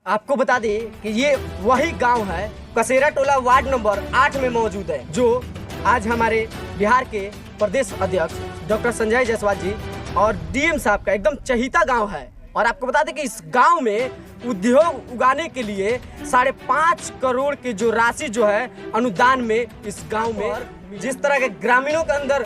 आपको बता दें कि ये वही गांव है, कसेरा टोला वार्ड नंबर 8 में मौजूद है, जो आज हमारे बिहार के प्रदेश अध्यक्ष डॉक्टर संजय जायसवाल जी और डीएम साहब का एकदम चहीता गांव है। और आपको बता दें कि इस गांव में उद्योग उगाने के लिए 5.5 करोड़ की जो राशि जो है अनुदान में इस गांव में, जिस तरह के ग्रामीणों के अंदर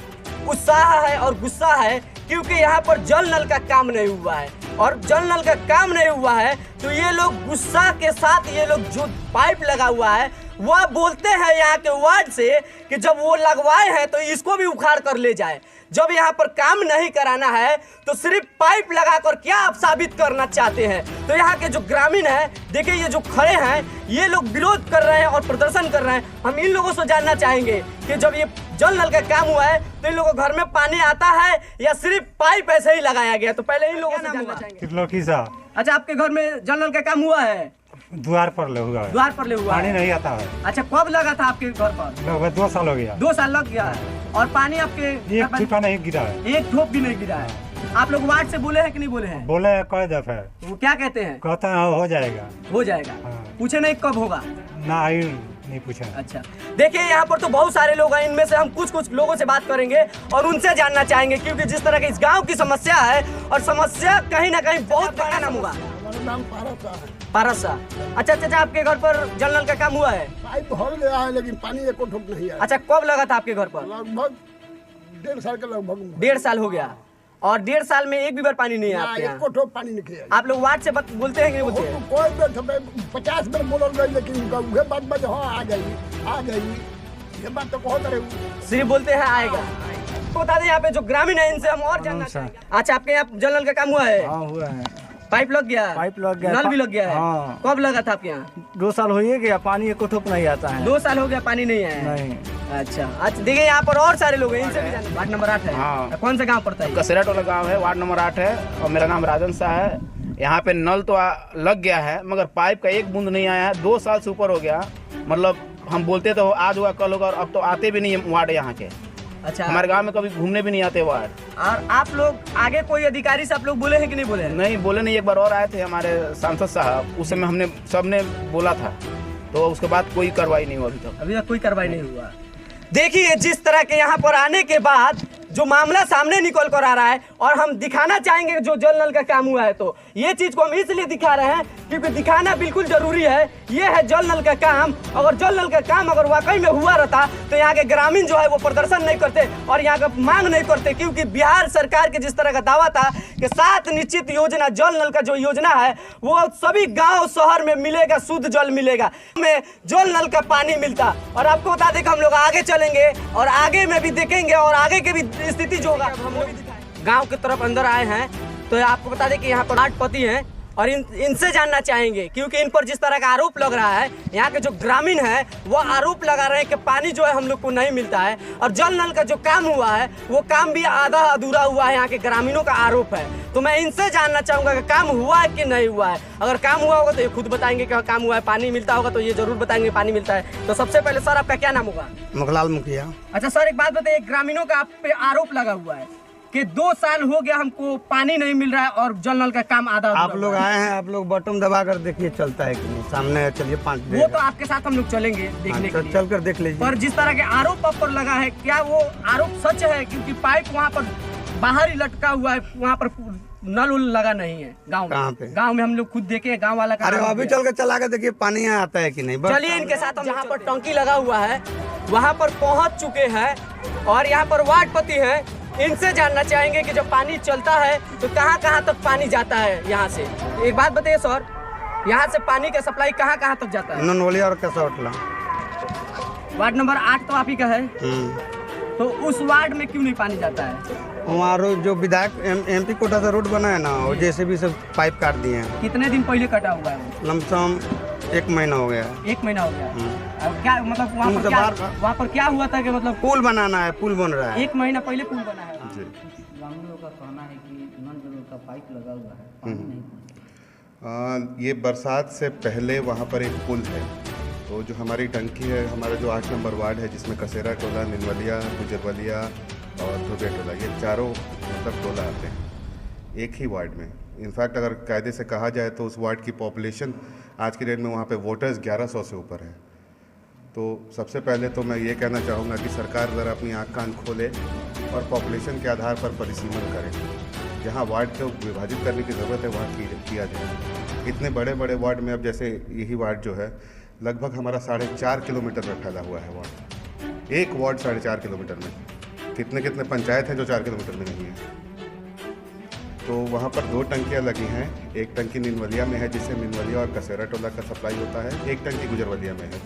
उत्साह है और गुस्सा है, क्योंकि यहाँ पर जल नल का काम नहीं हुआ है। और जल नल का काम नहीं हुआ है तो ये लोग गुस्सा के साथ, ये लोग जो पाइप लगा हुआ है वह बोलते हैं यहाँ के वार्ड से कि जब वो लगवाए हैं तो इसको भी उखाड़ कर ले जाए। जब यहाँ पर काम नहीं कराना है तो सिर्फ पाइप लगाकर क्या आप साबित करना चाहते हैं? तो यहाँ के जो ग्रामीण हैं, देखिए ये जो खड़े हैं, ये लोग विरोध कर रहे हैं और प्रदर्शन कर रहे हैं। हम इन लोगों से जानना चाहेंगे कि जब ये जल नल का काम हुआ है तो इन लोगों घर में पानी आता है या सिर्फ पाइप ऐसे ही लगाया गया? तो पहले इन लोगों से जानना चाहेंगे। अच्छा, आपके घर में जल नल का काम हुआ है? द्वार पर ले हुआ है। द्वार पर ले हुआ पानी है। नहीं आता है। अच्छा, कब लगा था आपके घर पर? लगभग 2 साल हो गया। 2 साल लग गया है। और पानी आपके एक टिपा नहीं गिरा है। एक ठोप भी नहीं गिरा है। आप लोग वार्ड से बोले हैं कि नहीं बोले हैं? बोले कई दफे। वो क्या कहते हैं? कहते हैं हो जाएगा। हो जाएगा। पूछे नहीं कब होगा? ना आई नहीं पूछा। अच्छा, देखिए यहाँ पर तो बहुत सारे लोग हैं, इनमें से हम कुछ लोगों से बात करेंगे और उनसे जानना चाहेंगे, क्योंकि जिस तरह के इस गांव की समस्या है और समस्या कहीं ना कहीं बहुत बड़ा नाम होगा। नाम पारस है। पारस। अच्छा, आपके घर पर जल नल का काम हुआ है? पाइप हो गया है लेकिन पानी एको ठोप नहीं है। अच्छा, कब लगा था आपके घर पर? लगभग 1.5 साल के लगभग। 1.5 साल हो गया। और 1.5 साल में एक भी बार पानी नहीं है आपके यहाँ? एको ठोप पानी नहीं है। आप लोग वार्ड से बोलते हैं कि नहीं बोलते हैं? कोई बेर 50 बार बोलल गई लेकिन उहे बात बज हाँ आ गई ये बात तो कहत रहे। सिर्फ बोलते हैं आएगा। तो बता दें यहाँ पे जो ग्रामीण है इनसे हम और जानना चाहेंगे। अच्छा, आपके यहाँ जल नल का काम हुआ है? हाँ हुआ है। पाइप लग गया? पाइप लग गया। नल भी लग गया है? हाँ। कब लगा था आपके यहाँ? 2 साल हो ही गया, पानी एको ठोप नहीं आता है। 2 साल हो गया पानी नहीं है? नहीं। अच्छा, देखिए यहाँ पर और सारे लोग हैं, इनसे भी जानते। वार्ड नंबर 8 है। हाँ। कौन सा गांव पड़ता है? कसेरा टोला गांव है, वार्ड नंबर 8 है और मेरा नाम राजन शाह है। यहाँ पे नल तो लग गया है मगर पाइप का एक बूंद नहीं आया है। 2 साल से ऊपर हो गया। मतलब हम बोलते तो आज होगा कल होगा और अब तो आते भी नहीं है वार्ड यहाँ के। अच्छा, हमारे गांव में कभी घूमने भी नहीं आते वार्ड। और आप लोग आगे कोई अधिकारी से आप लोग बोले हैं कि नहीं बोले हैं? नहीं बोले नहीं, एक बार और आए थे हमारे सांसद साहब, उस समय हमने सबने बोला था, तो उसके बाद कोई कार्रवाई नहीं हुआ अभी तक कोई कार्रवाई नहीं हुआ। देखिए जिस तरह के यहाँ पर आने के बाद जो मामला सामने निकल कर आ रहा है, और हम दिखाना चाहेंगे जो जल नल का काम हुआ है, तो ये चीज को हम इसलिए दिखा रहे हैं क्योंकि दिखाना बिल्कुल जरूरी है। ये है जल नल का काम। अगर जल नल का काम अगर वाकई में हुआ रहता तो यहाँ के ग्रामीण जो है वो प्रदर्शन नहीं करते और यहाँ का मांग नहीं करते, क्योंकि बिहार सरकार के जिस तरह का दावा था कि 7 निश्चित योजना, जल नल का जो योजना है वो सभी गाँव शहर में मिलेगा, शुद्ध जल मिलेगा, में जल नल का पानी मिलता। और आपको बता दें कि हम लोग आगे चलेंगे और आगे में भी देखेंगे और आगे के भी स्थिति जो होगा हम लोग गांव की तरफ अंदर आए हैं। तो आपको बता दें कि यहाँ पर 8 पति हैं और इनसे जानना चाहेंगे, क्योंकि इन पर जिस तरह का आरोप लग रहा है, यहाँ के जो ग्रामीण है वो आरोप लगा रहे हैं कि पानी जो है हम लोग को नहीं मिलता है और जल नल का जो काम हुआ है वो काम भी आधा अधूरा हुआ है। यहाँ के ग्रामीणों का आरोप है। तो मैं इनसे जानना चाहूँगा कि काम हुआ है कि नहीं हुआ है। अगर काम हुआ होगा तो ये खुद बताएंगे कि काम हुआ है, पानी मिलता होगा तो ये जरूर बताएंगे पानी मिलता है। तो सबसे पहले सर आपका क्या नाम होगा? मुखलाल मुखिया। अच्छा सर, एक बात बताइए, ग्रामीणों का आप पे आरोप लगा हुआ है कि 2 साल हो गया हमको पानी नहीं मिल रहा है और जल नल का काम आधा आप लोग आए हैं, आप लोग बटन दबा कर देखिए चलता है कि नहीं। सामने है, चलिए 5 वो तो आपके साथ हम लोग चलेंगे देखने के लिए। चल कर देख लीजिए। पर जिस तरह के आरोप आप पर लगा है, क्या वो आरोप सच है? क्योंकि पाइप वहाँ पर बाहर ही लटका हुआ है, वहाँ पर नल उल लगा नहीं है गाँव में। कहाँ पे? गाँव में हम लोग खुद देखे, गाँव वाला का। अरे अभी चल कर चला कर देखिए पानी यहाँ आता है कि नहीं। चलिए इनके साथ हम जहाँ पर टंकी लगा हुआ है वहाँ पर पहुँच चुके हैं और यहाँ पर वार्ड पति है। इनसे जानना चाहेंगे कि जब पानी चलता है तो कहाँ कहाँ तक पानी जाता है यहाँ से। एक बात बताइए सर, यहाँ से पानी का सप्लाई कहाँ कहाँ तक जाता है? ननवलिया और कसौटला। वार्ड नंबर 8 तो आप ही का है। तो उस वार्ड में क्यों नहीं पानी जाता है? वहाँ जो विधायक MP कोटा से रोड बना है ना, वो JCB से पाइप काट दिए हैं। कितने दिन पहले कटा हुआ है? लमसम 1 महीना हो गया। 1 महीना हो गया। अब क्या मतलब वहाँ पर क्या हुआ था कि मतलब पुल बनाना है, पुल बन रहा है। 1 महीना पहले पुल बना है। ग्रामीणों का कहना है कि नल जल का पाइप लगा हुआ है, पानी नहीं पहुंचा। ये बरसात से पहले वहाँ पर एक पुल है, तो जो हमारी टंकी है, हमारा जो 8 नंबर वार्ड है जिसमें कसेरा टोला, निनवलिया, गुजरवलिया और धोबिया टोला, ये चारों मतलब टोला आते हैं एक ही वार्ड में। इनफैक्ट अगर कायदे से कहा जाए तो उस वार्ड की पॉपुलेशन आज की डेट में वहाँ पे वोटर्स 1100 से ऊपर है। तो सबसे पहले तो मैं ये कहना चाहूँगा कि सरकार ज़रा अपनी आँख कान खोले और पॉपुलेशन के आधार पर परिसीमन करे। जहाँ वार्ड को विभाजित करने की ज़रूरत है वहाँ किया जाए। इतने बड़े बड़े वार्ड में अब जैसे यही वार्ड जो है लगभग हमारा 4.5 किलोमीटर में फैला हुआ है वार्ड। एक वार्ड 4.5 किलोमीटर में, कितने कितने पंचायत हैं जो 4 किलोमीटर में नहीं है। तो वहाँ पर 2 टंकियाँ लगी हैं। एक टंकी निनवलिया में है जिससे निनवलिया और कसेरा टोला का सप्लाई होता है, एक टंकी गुजरवलिया में है।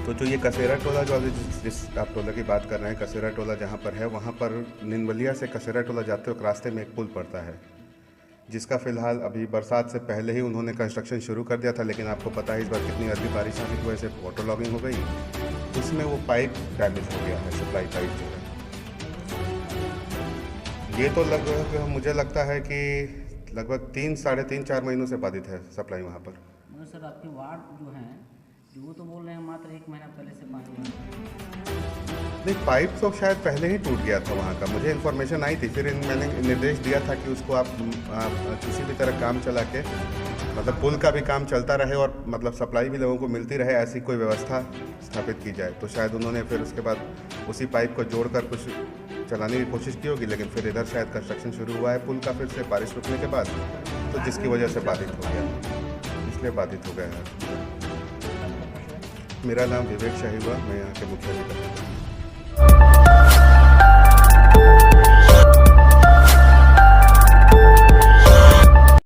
तो जो ये कसेरा टोला जो जिस आप टोला की बात कर रहे हैं, कसेरा टोला जहाँ पर है वहाँ पर निनवलिया से कसेरा टोला जाते वक्त रास्ते में एक पुल पड़ता है, जिसका फ़िलहाल अभी बरसात से पहले ही उन्होंने कंस्ट्रक्शन शुरू कर दिया था। लेकिन आपको पता है इस बार कितनी अधिक बारिश आने की वजह से वाटर लॉगिंग हो गई, उसमें वो पाइप डैमेज हो गया है, सप्लाई पाइप जो है। ये तो लगभग मुझे लगता है कि लगभग 3, साढ़े 3, 4 महीनों से बाधित है सप्लाई वहाँ पर। मगर सर आपके वार्ड जो हैं वो तो बोल रहे हैं मात्र 1 महीना पहले से पानी नहीं, पाइप तो शायद पहले ही टूट गया था वहाँ का, मुझे इन्फॉर्मेशन आई थी। फिर मैंने निर्देश दिया था कि उसको आप किसी भी तरह काम चला के मतलब पुल का भी काम चलता रहे और मतलब सप्लाई भी लोगों को मिलती रहे, ऐसी कोई व्यवस्था स्थापित की जाए। तो शायद उन्होंने फिर उसके बाद उसी पाइप को जोड़कर कुछ चलाने की कोशिश की होगी। लेकिन फिर इधर शायद कंस्ट्रक्शन शुरू हुआ है पुल का फिर से बारिश रुकने के बाद, तो जिसकी वजह से बाधित हो गया, इसलिए बाधित हो गया है। मेरा नाम विवेक शाही हुआ, मैं यहाँ के मुखिया अधिकारी।